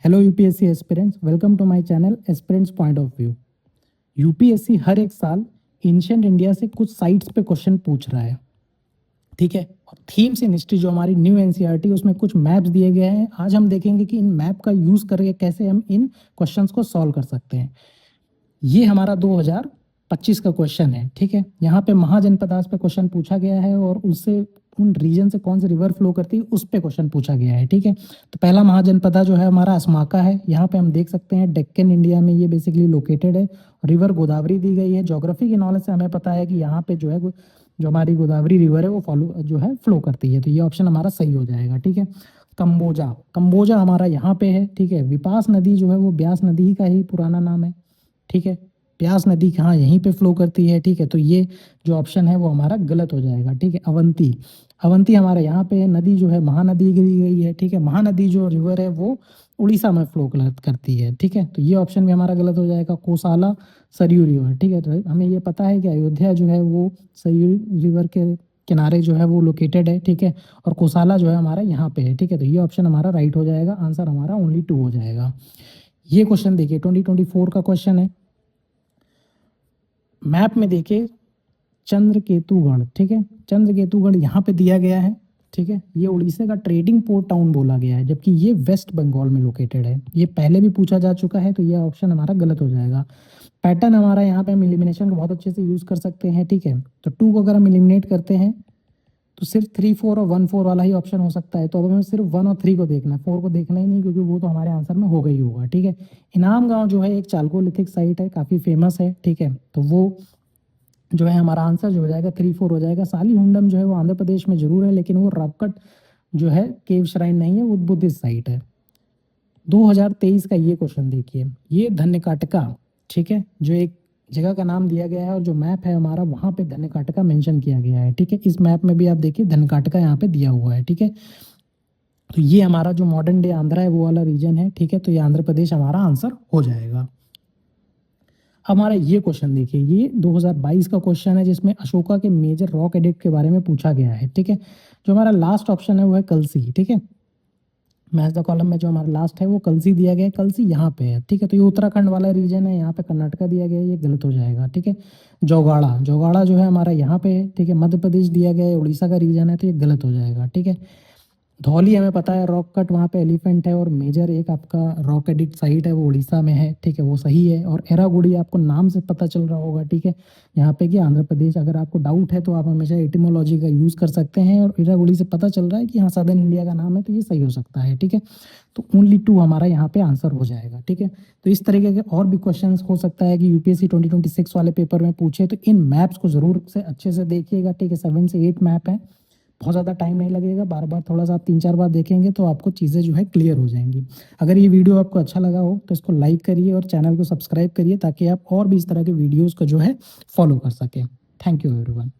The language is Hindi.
Hello UPSC aspirants, welcome to my channel aspirants point of view. UPSC हर एक साल एंशिएंट इंडिया से कुछ साइट्स पे क्वेश्चन पूछ रहा है, ठीक है। और थीम्स इन हिस्ट्री जो हमारी न्यू एनसीईआरटी उसमें कुछ मैप्स दिए गए हैं। आज हम देखेंगे कि इन मैप का यूज़ करके कैसे हम इन क्वेश्चंस को सॉल्व कर सकते हैं। ये हमारा 2025 का क्वेश्चन है, ठीक है। यहाँ पे महाजनपदास पे क्वेश्चन पूछा गया है और उससे उन रीजन से कौन सी रिवर फ्लो करती है उस पे क्वेश्चन पूछा गया है, ठीक है। तो पहला महाजनपदा जो है हमारा असमाका है। यहाँ पे हम देख सकते हैं डेक्कन इंडिया में ये बेसिकली लोकेटेड है। रिवर गोदावरी दी गई है। ज्योग्राफी की नॉलेज से हमें पता है कि यहाँ पे जो है जो हमारी गोदावरी रिवर है वो फॉलो जो है फ्लो करती है, तो ये ऑप्शन हमारा सही हो जाएगा, ठीक है। कंबोजा, कंबोजा हमारा यहाँ पे है, ठीक है। विपास नदी जो है वो ब्यास नदी का ही पुराना नाम है, ठीक है। ब्यास नदी कहाँ यहीं पे फ्लो करती है, ठीक है। तो ये जो ऑप्शन है वो हमारा गलत हो जाएगा, ठीक है। अवंती, अवंती हमारे यहाँ पे नदी जो है महानदी दी गई है, ठीक है। महानदी जो रिवर है वो उड़ीसा में फ्लो करती है, ठीक है। तो ये ऑप्शन भी हमारा गलत हो जाएगा। कोसाला सरयू रिवर, ठीक है। तो हमें ये पता है कि अयोध्या जो है वो सरयू रिवर के किनारे जो है वो लोकेटेड है, ठीक है। और कोसाला जो है हमारा यहाँ पे है, ठीक है। तो ये ऑप्शन हमारा राइट हो जाएगा। आंसर हमारा ओनली 2 हो जाएगा। ये क्वेश्चन देखिए 2024 का क्वेश्चन है। मैप में देखिए चंद्रकेतुगढ़, ठीक है। चंद्रकेतुगढ़ यहाँ पे दिया गया है, ठीक है। ये उड़ीसा का ट्रेडिंग पोर्ट टाउन बोला गया है, जबकि ये वेस्ट बंगाल में लोकेटेड है। ये पहले भी पूछा जा चुका है, तो ये ऑप्शन हमारा गलत हो जाएगा। पैटर्न हमारा यहाँ पे हम एलिमिनेशन को बहुत अच्छे से यूज़ कर सकते हैं, ठीक है। तो 2 को अगर हम एलिमिनेट करते हैं तो सिर्फ 3, 4 और 1, 4 वाला ही ऑप्शन हो सकता है। तो अब हमें सिर्फ 1 और 3 को देखना है, 4 को देखना ही नहीं, क्योंकि वो तो हमारे आंसर में होगा ही होगा, ठीक है। इनाम गांव जो है एक चालकोलिथिक साइट है, काफ़ी फेमस है, ठीक है। तो वो जो है हमारा आंसर जो हो जाएगा 3, 4 हो जाएगा। सालीहुंडम जो है वो आंध्र प्रदेश में जरूर है, लेकिन वो रॉककट जो है केव श्राइन नहीं है, वो बुद्धिस्ट साइट है। 2023 का ये क्वेश्चन देखिए, ये धन्यकाटका, ठीक है, जो एक जगह का नाम दिया गया है और जो मैप है हमारा वहाँ पे धन्यकाटका मेंशन किया गया है, ठीक है। इस मैप में भी आप देखिए धन्यकाटका यहाँ पे दिया हुआ है, ठीक है। तो ये हमारा जो मॉडर्न डे आंध्रा है वो वाला रीजन है, ठीक है। तो ये आंध्र प्रदेश हमारा आंसर हो जाएगा। हमारा ये क्वेश्चन देखिए, ये 2022 का क्वेश्चन है जिसमें अशोका के मेजर रॉक एडिक्ट के बारे में पूछा गया है, ठीक है। जो हमारा लास्ट ऑप्शन है वो है कलसी, ठीक है। मैच द कॉलम में जो हमारा लास्ट है वो कलसी दिया गया है। कलसी यहाँ पे है, ठीक है। तो ये उत्तराखंड वाला रीजन है, यहाँ पे कर्नाटका दिया गया है, ये गलत हो जाएगा, ठीक है। जोगाड़ा, जोगाड़ा जो है हमारा यहाँ पे है, ठीक है। मध्य प्रदेश दिया गया है, उड़ीसा का रीजन है, तो ये गलत हो जाएगा, ठीक है। धौली हमें पता है रॉक कट वहाँ पे एलिफेंट है, और मेजर एक आपका रॉक एडिक्ट साइट है वो उड़ीसा में है, ठीक है, वो सही है। और एरागुड़ी आपको नाम से पता चल रहा होगा, ठीक है, यहाँ पे कि आंध्र प्रदेश। अगर आपको डाउट है तो आप हमेशा एटिमोलॉजी का यूज़ कर सकते हैं, और एरागुड़ी से पता चल रहा है कि यहाँ सदर्न इंडिया का नाम है, तो ये सही हो सकता है, ठीक है। तो ओनली 2 हमारा यहाँ पे आंसर हो जाएगा, ठीक है। तो इस तरीके के और भी क्वेश्चन हो सकता है कि यूपीएससी 2026 वाले पेपर में पूछे, तो इन मैप्स को जरूर से अच्छे से देखिएगा, ठीक है। 7 से 8 मैप है, बहुत ज़्यादा टाइम नहीं लगेगा। बार बार थोड़ा सा आप 3-4 बार देखेंगे तो आपको चीज़ें जो है क्लियर हो जाएंगी। अगर ये वीडियो आपको अच्छा लगा हो तो इसको लाइक करिए और चैनल को सब्सक्राइब करिए, ताकि आप और भी इस तरह के वीडियोज़ को जो है फॉलो कर सकें। Thank you everyone.